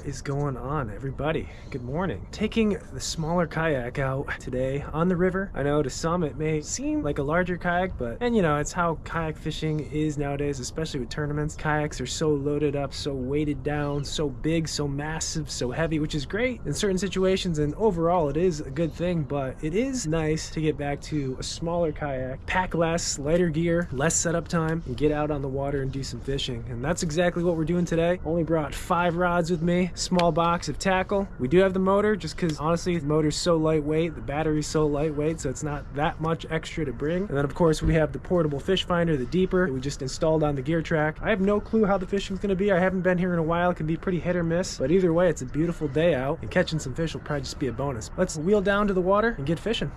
is going on, everybody? Good morning. Taking the smaller kayak out today on the river. I know to some it may seem like a larger kayak, and you know, it's how kayak fishing is nowadays, especially with tournaments. Kayaks are so loaded up, so weighted down, so big, so massive, so heavy, which is great in certain situations, and overall it is a good thing, but it is nice to get back to a smaller kayak, pack less, lighter gear, less setup time, and get out on the water and do some fishing. And that's exactly what we're doing today. Only brought 5 rods with me, small box of tackle. We do have the motor, just because honestly the motor's so lightweight, the battery's so lightweight, so it's not that much extra to bring. And then of course we have the portable fish finder, the deeper, that we just installed on the gear track. I have no clue how the fishing's gonna be. I haven't been here in a while. It can be pretty hit or miss, but either way it's a beautiful day out, and catching some fish will probably just be a bonus. Let's wheel down to the water and get fishing.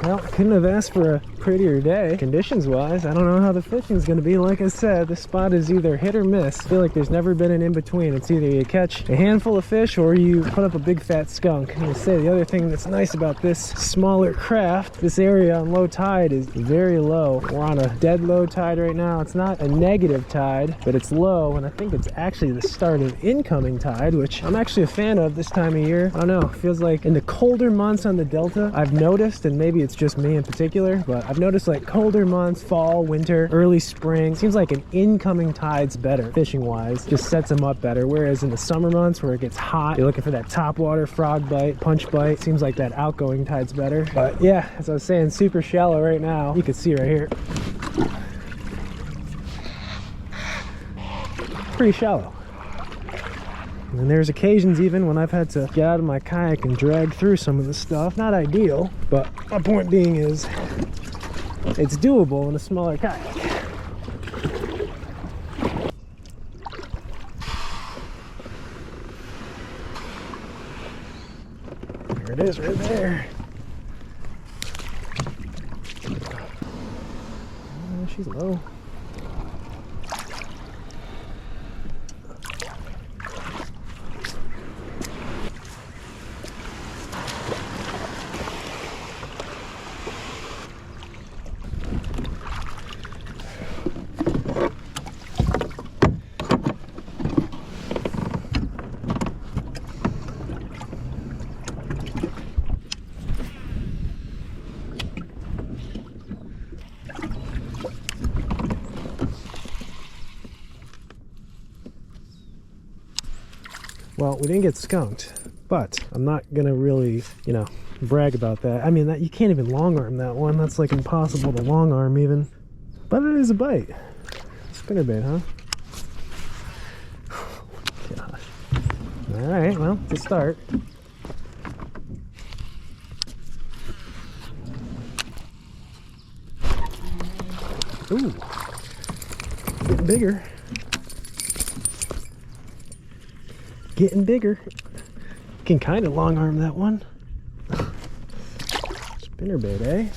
Well, I couldn't have asked for a prettier day. Conditions wise, I don't know how the fishing's gonna be. Like I said, this spot is either hit or miss. I feel like there's never been an in-between. It's either you catch a handful of fish or you put up a big fat skunk. I'm gonna say the other thing that's nice about this smaller craft, this area on low tide is very low. We're on a dead low tide right now. It's not a negative tide, but it's low, and I think it's actually the start of incoming tide, which I'm actually a fan of this time of year. I don't know, it feels like in the colder months on the Delta, I've noticed, and maybe it's just me in particular, but I've noticed like colder months, fall, winter, early spring, seems like an incoming tide's better fishing wise, just sets them up better. Whereas in the summer months where it gets hot, you're looking for that top water frog bite, punch bite, seems like that outgoing tide's better. But yeah, as I was saying, super shallow right now. You can see right here, pretty shallow. And there's occasions even when I've had to get out of my kayak and drag through some of the stuff. Not ideal, but my point being is it's doable in a smaller kayak. There it is right there. Oh, she's low. Well, we didn't get skunked, but I'm not gonna really, you know, brag about that. I mean, that you can't even long arm that one. That's like impossible to long arm even. But it is a bite. Spinnerbait, huh? Gosh. All right, well, to start. Ooh, getting bigger. Getting bigger. Can kind of long arm that one. Spinnerbait, eh?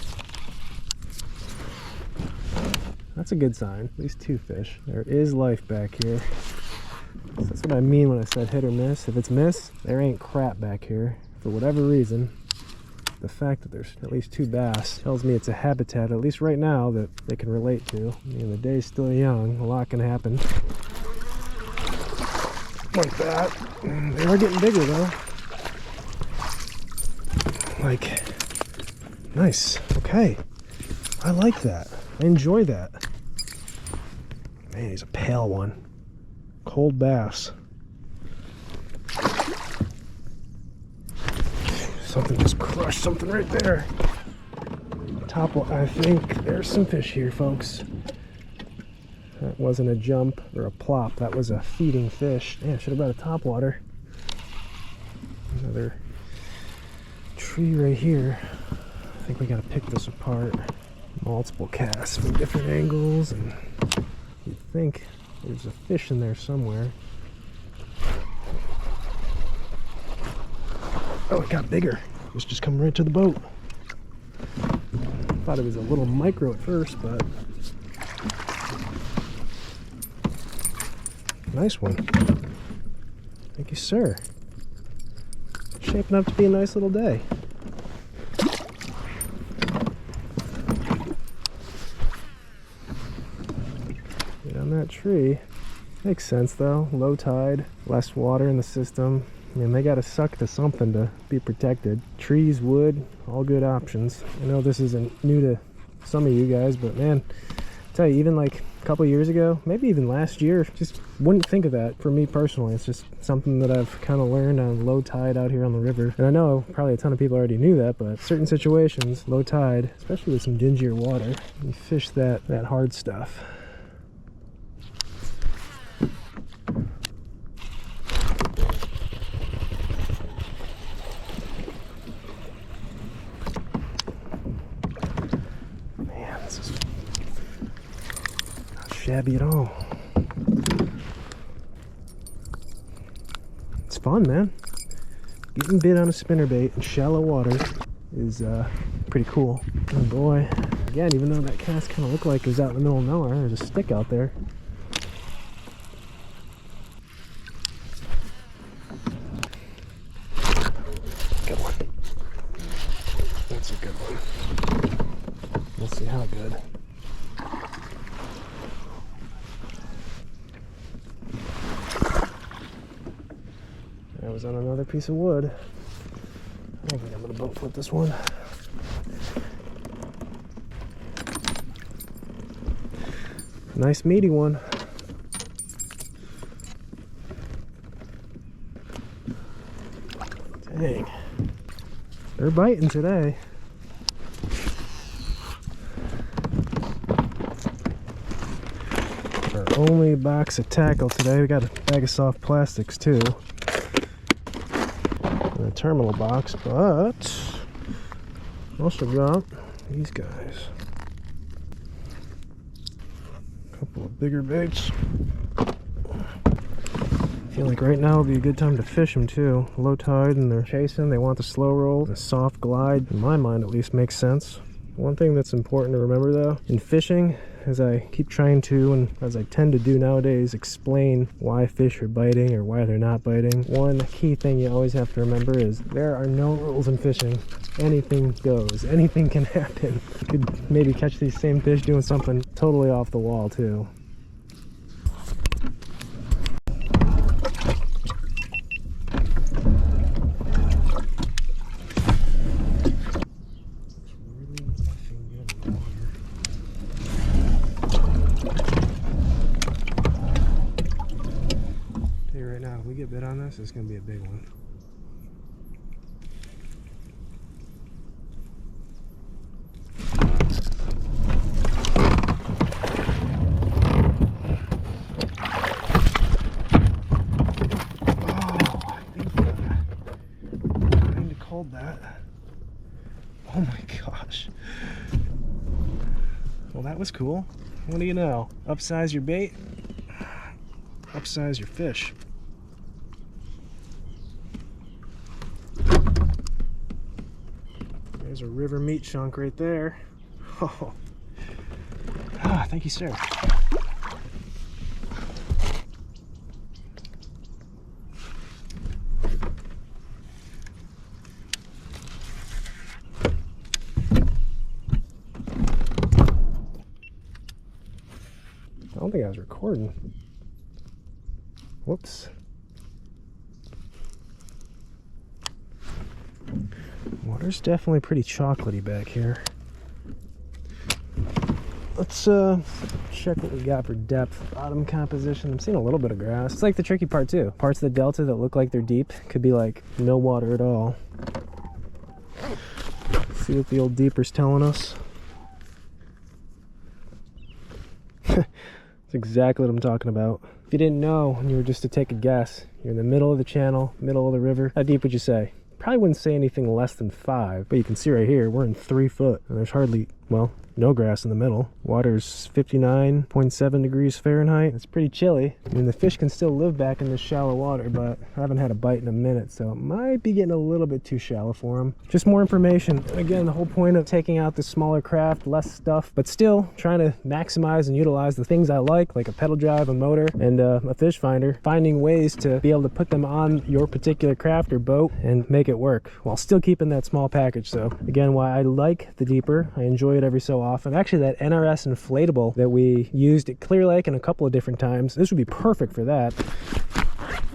That's a good sign. At least 2 fish. There is life back here. So that's what I mean when I said hit or miss. If it's miss, there ain't crap back here. For whatever reason, the fact that there's at least 2 bass tells me it's a habitat, at least right now, that they can relate to. I mean, the day's still young. A lot can happen. Like that. They are getting bigger though. Like, nice. Okay. I like that. I enjoy that. Man, he's a pale one. Cold bass. Something just crushed something right there. Top one. I think there's some fish here, folks. That wasn't a jump or a plop, that was a feeding fish. Yeah, I should have brought a topwater. Another tree right here. I think we gotta pick this apart. Multiple casts from different angles, and you'd think there's a fish in there somewhere. Oh, it got bigger. It was just coming right to the boat. Thought it was a little micro at first, but nice one. Thank you, sir. shaping up to be a nice little day. Get on that tree. Makes sense though. Low tide, less water in the system. I mean, they gotta suck to something to be protected. Trees, wood, all good options. I know this isn't new to some of you guys, but man, I tell you, even like a couple years ago, maybe even last year, just wouldn't think of that for me personally. It's just something that I've kind of learned on low tide out here on the river. And I know probably a ton of people already knew that, but certain situations, low tide, especially with some dingier water, you fish that hard stuff. Shabby at all. It's fun, man. Getting bit on a spinnerbait in shallow water is pretty cool. Oh boy. Again, even though that cast kind of looked like it was out in the middle of nowhere, there's a stick out there. Good one. That's a good one. We'll see how good. I was on another piece of wood. I don't think I'm gonna boat flip this one. Nice meaty one. Dang. They're biting today. Our only box of tackle today. We got a bag of soft plastics too. A terminal box, but also got these guys. A couple of bigger baits. I feel like right now would be a good time to fish them too. Low tide and they're chasing. They want the slow roll. The soft glide, in my mind at least, makes sense. One thing that's important to remember though, in fishing, as I keep trying to, and as I tend to do nowadays, explain why fish are biting or why they're not biting. One key thing you always have to remember is there are no rules in fishing. Anything goes. Anything can happen. You could maybe catch these same fish doing something totally off the wall too. Bit on this, it's gonna be a big one. Oh, I think I kind of called that. Oh my gosh. Well, that was cool. What do you know? Upsize your bait, upsize your fish. There's a river meat chunk right there. Oh. Ah, thank you, sir. I don't think I was recording. Whoops. Water's definitely pretty chocolatey back here. Let's check what we got for depth. Bottom composition. I'm seeing a little bit of grass. It's like the tricky part too. Parts of the delta that look like they're deep could be like no water at all. See what the old deeper's telling us. That's exactly what I'm talking about. If you didn't know and you were just to take a guess, you're in the middle of the channel, middle of the river. How deep would you say? Probably wouldn't say anything less than 5, but you can see right here we're in 3 foot and there's hardly, well, no grass in the middle. Water's 59.7 degrees Fahrenheit. It's pretty chilly. I mean, the fish can still live back in this shallow water, but I haven't had a bite in a minute, so it might be getting a little bit too shallow for them. Just more information. Again, the whole point of taking out the smaller craft, less stuff, but still trying to maximize and utilize the things I like a pedal drive, a motor, and a fish finder. Finding ways to be able to put them on your particular craft or boat and make it work while still keeping that small package. So again, why I like the deeper, I enjoy it every so often. Actually, that NRS inflatable that we used at Clear Lake and a couple of different times, this would be perfect for that.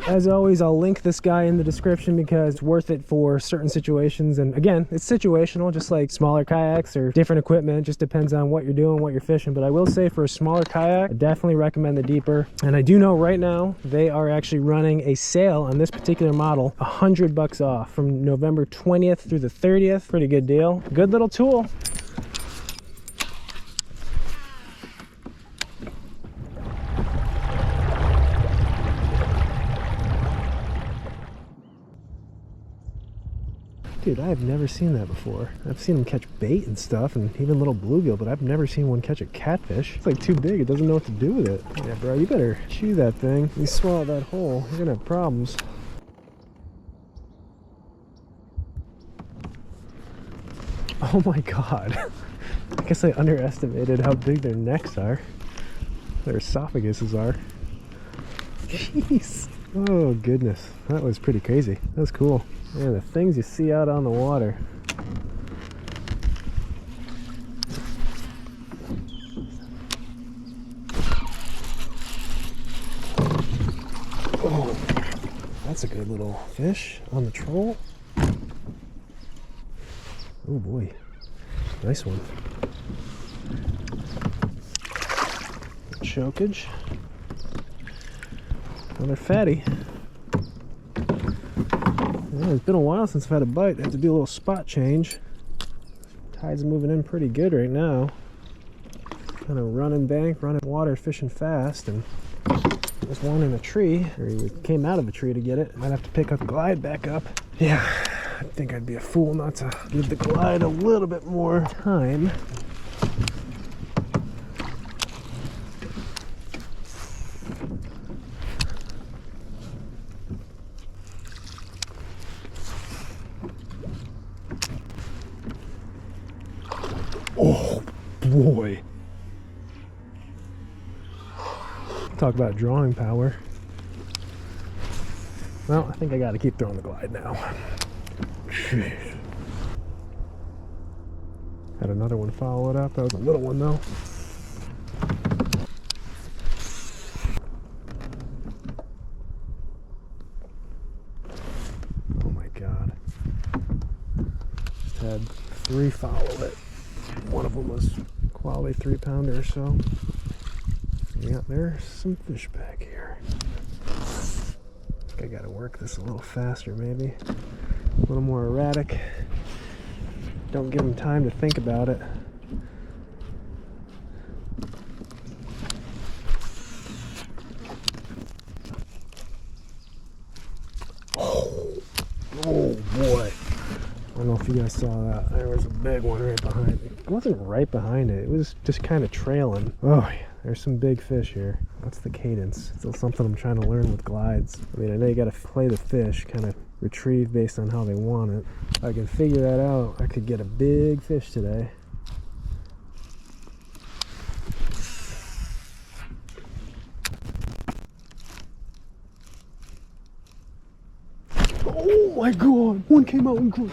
As always, I'll link this guy in the description because it's worth it for certain situations. And again, it's situational, just like smaller kayaks or different equipment. It just depends on what you're doing, what you're fishing. But I will say for a smaller kayak, I definitely recommend the deeper. And I do know right now they are actually running a sale on this particular model, $100 off from November 20th through the 30th. Pretty good deal. Good little tool. Dude, I have never seen that before. I've seen them catch bait and stuff, and even little bluegill, but I've never seen one catch a catfish. It's like too big, it doesn't know what to do with it. Yeah, bro, you better chew that thing. You swallow that whole, you're gonna have problems. Oh my god. I guess I underestimated how big their necks are. Their esophaguses are. Jeez. Oh goodness, that was pretty crazy. That was cool. Yeah, the things you see out on the water. Oh, that's a good little fish on the troll. Oh boy, nice one. Chokage. Another fatty. Yeah, it's been a while since I've had a bite. I have to do a little spot change. Tide's moving in pretty good right now. Kind of running bank, running water, fishing fast, and there's one in a tree, or he came out of a tree to get it. Might have to pick up the glide back up. Yeah, I think I'd be a fool not to give the glide a little bit more time. Oh boy. Talk about drawing power. Well, I think I gotta keep throwing the glide now. Jeez. Had another one follow it up. That was a little one though. Oh my god. Just had 3 follow it. One of them was quality 3-pounder or so. Yeah, there's some fish back here. I think I gotta work this a little faster maybe. A little more erratic. Don't give them time to think about it. Oh boy. I don't know if you guys saw that. There was a big one right behind it. It wasn't right behind it. It was just kind of trailing. Oh, yeah. There's some big fish here. What's the cadence? Still something I'm trying to learn with glides. I mean, I know you got to play the fish, kind of retrieve based on how they want it. If I can figure that out, I could get a big fish today. Oh my god! One came out and grew.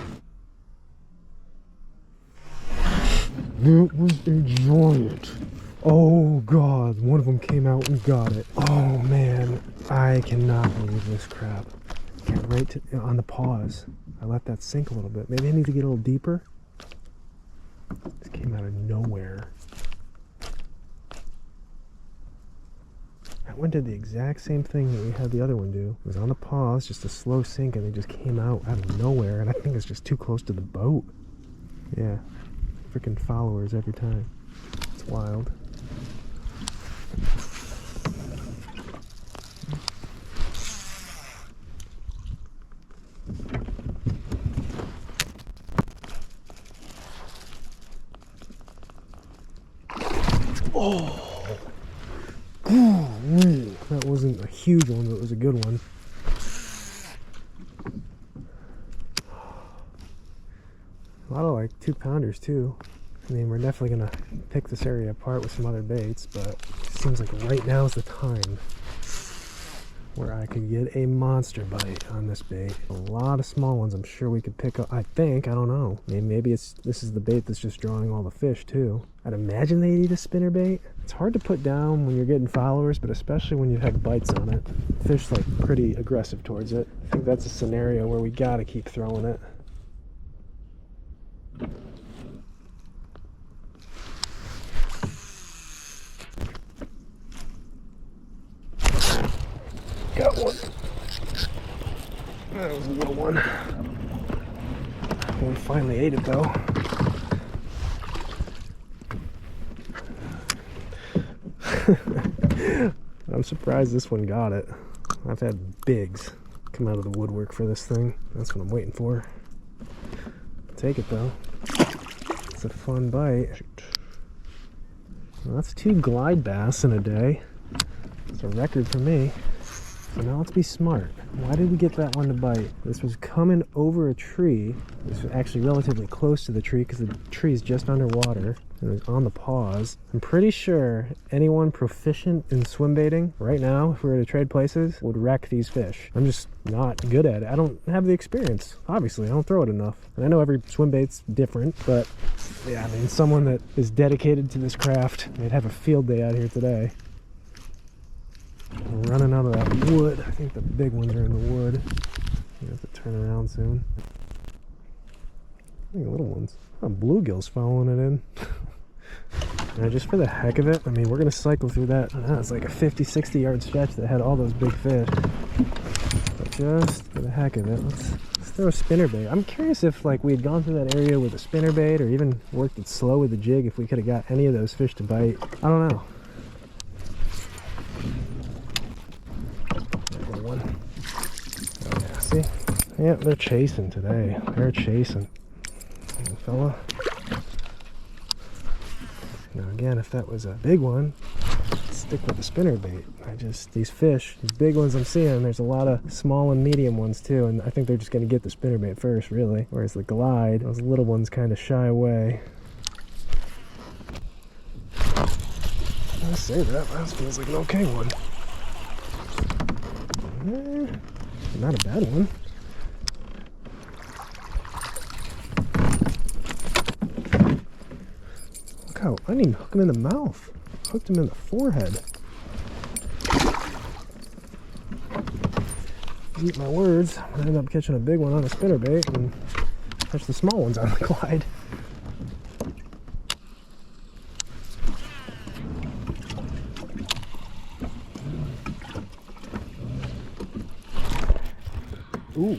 That was a giant. Oh god, one of them came out and got it. Oh man, I cannot believe this crap. Get right to, on the pause. I let that sink a little bit. Maybe I need to get a little deeper. This came out of nowhere. That one did the exact same thing that we had the other one do. It was on the pause, just a slow sink, and they just came out of nowhere, and I think it's just too close to the boat. Yeah, freaking followers every time. It's wild. Oh, ooh, that wasn't a huge one, but it was a good one. A lot of like 2-pounders too. I mean, we're definitely gonna pick this area apart with some other baits, but it seems like right now is the time where I could get a monster bite on this bait. A lot of small ones I'm sure we could pick up. I think, I don't know. Maybe this is the bait that's just drawing all the fish too. I'd imagine they'd eat a spinner bait. It's hard to put down when you're getting followers, but especially when you have bites on it. Fish like pretty aggressive towards it. I think that's a scenario where we gotta keep throwing it. Got one. That was a little one. One finally ate it though. I'm surprised this one got it. I've had bigs come out of the woodwork for this thing. That's what I'm waiting for. Take it though. It's a fun bite. Well, that's 2 glide bass in a day. It's a record for me. So now let's be smart. Why did we get that one to bite? This was coming over a tree. This was actually relatively close to the tree because the tree is just underwater and it was on the pause. I'm pretty sure anyone proficient in swim baiting right now, if we were to trade places, would wreck these fish. I'm just not good at it. I don't have the experience. Obviously, I don't throw it enough. And I know every swim bait's different, but yeah, I mean, someone that is dedicated to this craft, they'd have a field day out here today. We're running out of that wood. I think the big ones are in the wood. You have to turn around soon. I think the little ones. Oh, bluegill's following it in. Just for the heck of it, I mean, we're going to cycle through that. It's like a 50-60 yard stretch that had all those big fish. But just for the heck of it, let's throw a spinnerbait. I'm curious if like we had gone through that area with a spinnerbait or even worked it slow with the jig, if we could have got any of those fish to bite. I don't know. See? Yeah, they're chasing today. They're chasing. Little fella. Now again, if that was a big one, I'd stick with the spinnerbait. These fish, these big ones I'm seeing, there's a lot of small and medium ones too, and I think they're just going to get the spinnerbait first, really. Whereas the glide, those little ones kind of shy away. I say that feels like an okay one. Not a bad one. Look how I didn't even hook him in the mouth. Hooked him in the forehead. Eat my words. I ended up catching a big one on a spinnerbait and catch the small ones on the glide. Ooh,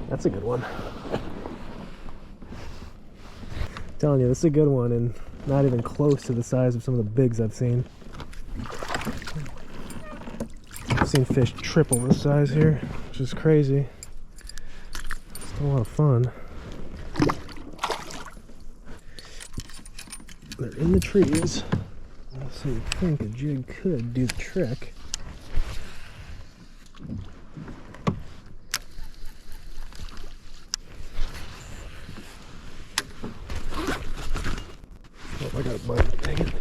that's a good one. I'm telling you, this is a good one and not even close to the size of some of the bigs I've seen. I've seen fish triple this size here, which is crazy. Still a lot of fun. They're in the trees, so you'd think a jig could do the trick. I got a bite. Dang it.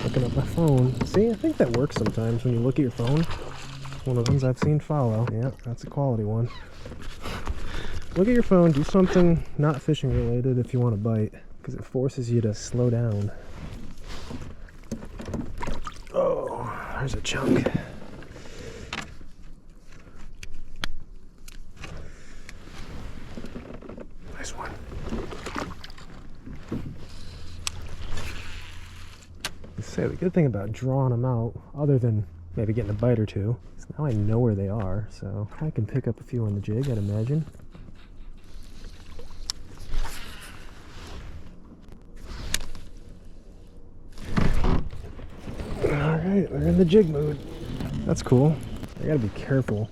Looking at my phone. See, I think that works sometimes when you look at your phone. One of the ones I've seen follow. Yeah, that's a quality one. Look at your phone, do something not fishing related if you want to bite, because it forces you to slow down. Oh, there's a chunk. Nice one. Say the good thing about drawing them out, other than maybe getting a bite or two, is now I know where they are, so I can pick up a few on the jig, I'd imagine. Alright, they're in the jig mood. That's cool. I gotta be careful.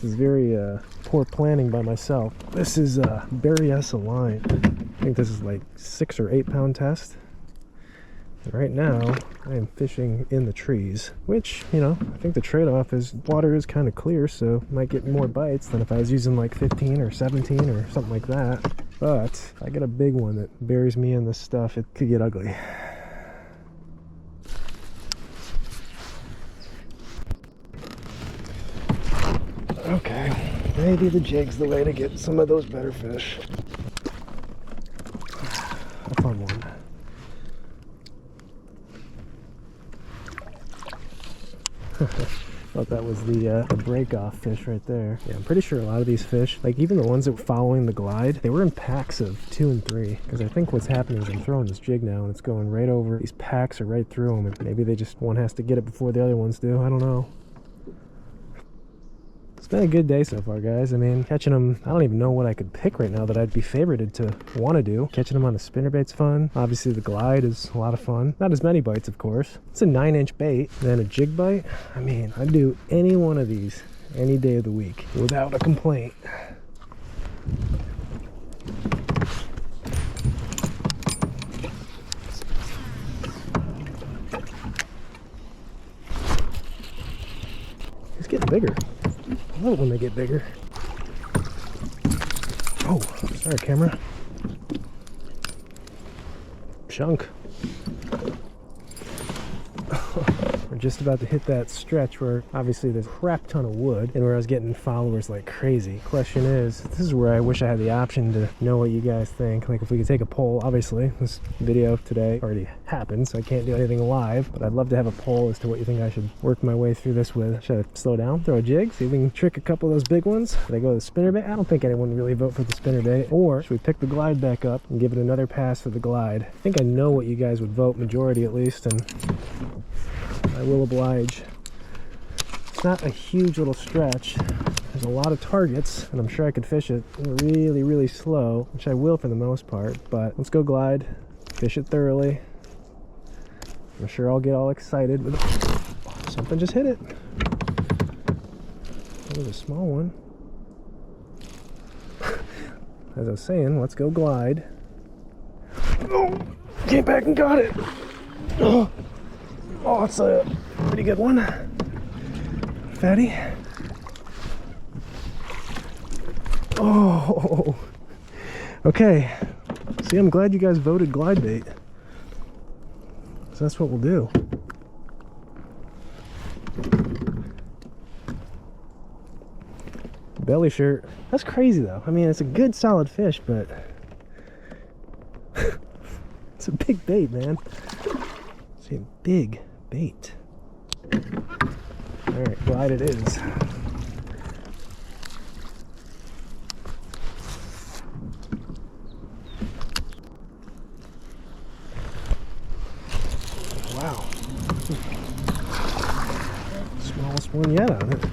is very poor planning by myself. This is Berryessa line. I think this is like 6 or 8 pound test. And right now, I am fishing in the trees, which, you know, I think the trade-off is water is kind of clear, so I might get more bites than if I was using like 15 or 17 or something like that. But if I get a big one that buries me in this stuff, it could get ugly. Okay, maybe the jig's the way to get some of those better fish. A fun one. Thought that was the break-off fish right there. Yeah, I'm pretty sure a lot of these fish, like even the ones that were following the glide, they were in packs of 2 and 3. Because I think what's happening is I'm throwing this jig now and it's going right over. These packs are right through them, and maybe they just, one has to get it before the other ones do. I don't know. It's been a good day so far, guys. I mean, catching them, I don't even know what I could pick right now that I'd be favorited to want to do. Catching them on the spinnerbait's fun. Obviously, the glide is a lot of fun. Not as many bites, of course. It's a 9-inch bait. Then a jig bite. I mean, I'd do any one of these any day of the week without a complaint. It's getting bigger. I love it when they get bigger. Oh, sorry, camera. Chunk. We're just about to hit that stretch where obviously there's a crap ton of wood and where I was getting followers like crazy. Question is, this is where I wish I had the option to know what you guys think. Like if we could take a poll, obviously this video today already happened, so I can't do anything live, but I'd love to have a poll as to what you think I should work my way through this with. Should I slow down, throw a jig, see if we can trick a couple of those big ones? Should I go with the spinnerbait? I don't think anyone would really vote for the spinnerbait. Or should we pick the glide back up and give it another pass for the glide? I think I know what you guys would vote, majority at least, and I will oblige. It's not a huge little stretch. There's a lot of targets, and I'm sure I could fish it really, really slow, which I will for the most part, but let's go glide, fish it thoroughly. I'm sure I'll get all excited with it. Oh, something just hit it. That was a small one. As I was saying, let's go glide. Oh, came back and got it. Oh. Oh, it's a pretty good one. Fatty. Oh, okay. See, I'm glad you guys voted glide bait. So that's what we'll do. Belly shirt. That's crazy though. I mean, it's a good solid fish, but it's a big bait, man. It's a big bait. All right, glide it is. Wow. Smallest one yet on it.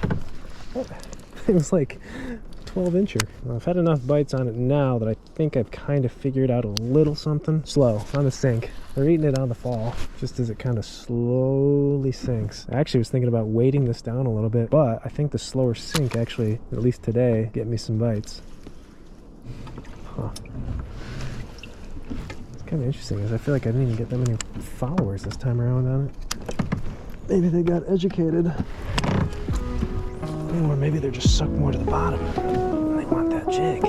Oh, it was like 12-incher. Well, I've had enough bites on it now that I think I've kind of figured out a little something. Slow on the sink. They're eating it on the fall, just as it kind of slowly sinks. I actually was thinking about weighting this down a little bit, but I think the slower sink actually, at least today, get me some bites. Huh. It's kind of interesting, because I feel like I didn't even get that many followers this time around on it. Maybe they got educated. Or maybe they're just sucked more to the bottom. They want that jig.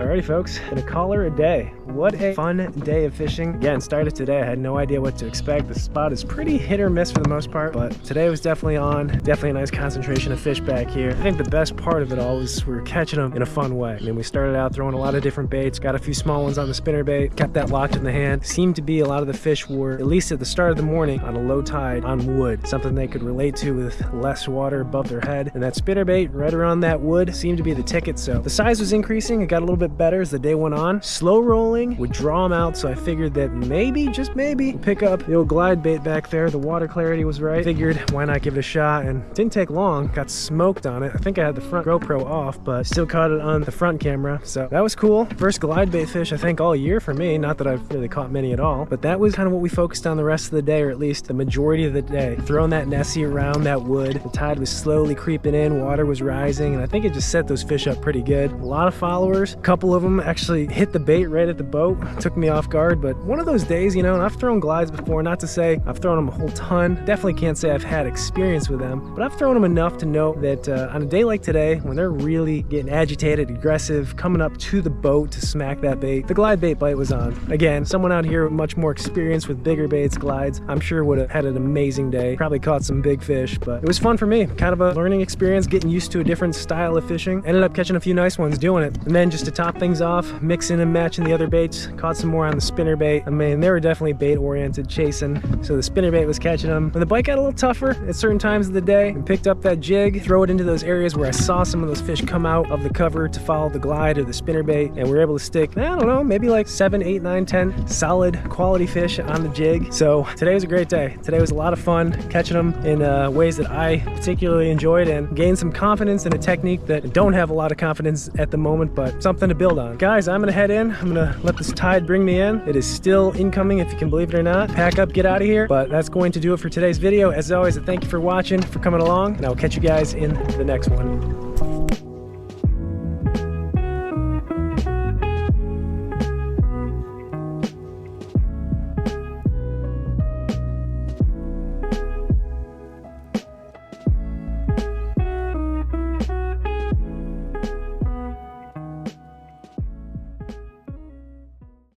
Alrighty folks, and a caller a day. What a fun day of fishing. Again, started today. I had no idea what to expect. The spot is pretty hit or miss for the most part, but today was definitely on. Definitely a nice concentration of fish back here. I think the best part of it all was we were catching them in a fun way. I mean, we started out throwing a lot of different baits, got a few small ones on the spinnerbait, kept that locked in the hand. Seemed to be a lot of the fish were, at least at the start of the morning, on a low tide on wood, something they could relate to with less water above their head. And that spinnerbait right around that wood seemed to be the ticket. So the size was increasing. It got a little bit better as the day went on. Slow rolling pulling would draw them out, so I figured that maybe, just maybe, pick up the old glide bait back there. The water clarity was right. Figured, why not give it a shot? And it didn't take long. Got smoked on it. I think I had the front GoPro off, but still caught it on the front camera, so that was cool. First glide bait fish, I think, all year for me. Not that I've really caught many at all, but that was kind of what we focused on the rest of the day, or at least the majority of the day. Throwing that Nessie around that wood. The tide was slowly creeping in, water was rising, and I think it just set those fish up pretty good. A lot of followers. A couple of them actually hit the bait right at the boat. Took me off guard, but one of those days, you know, and I've thrown glides before, not to say I've thrown them a whole ton. Definitely can't say I've had experience with them, but I've thrown them enough to know that on a day like today, when they're really getting agitated, aggressive, coming up to the boat to smack that bait, the glide bait bite was on. Again, someone out here with much more experience with bigger baits, glides, I'm sure would have had an amazing day. Probably caught some big fish, but it was fun for me. Kind of a learning experience, getting used to a different style of fishing. Ended up catching a few nice ones doing it. And then just to top things off, mixing and matching the other baits, caught some more on the spinner bait. I mean, they were definitely bait oriented, chasing, so the spinner bait was catching them. When the bite got a little tougher at certain times of the day, and picked up that jig, throw it into those areas where I saw some of those fish come out of the cover to follow the glide or the spinner bait, and we were able to stick, I don't know, maybe like 7, 8, 9, 10 solid quality fish on the jig. So today was a great day. Today was a lot of fun catching them in ways that I particularly enjoyed, and gained some confidence in a technique that I don't have a lot of confidence at the moment, but something to build on. Guys, I'm gonna head in. I'm gonna let this tide bring me in. It is still incoming, if you can believe it or not. Pack up, get out of here. But that's going to do it for today's video. As always, I thank you for watching, for coming along, and I'll catch you guys in the next one.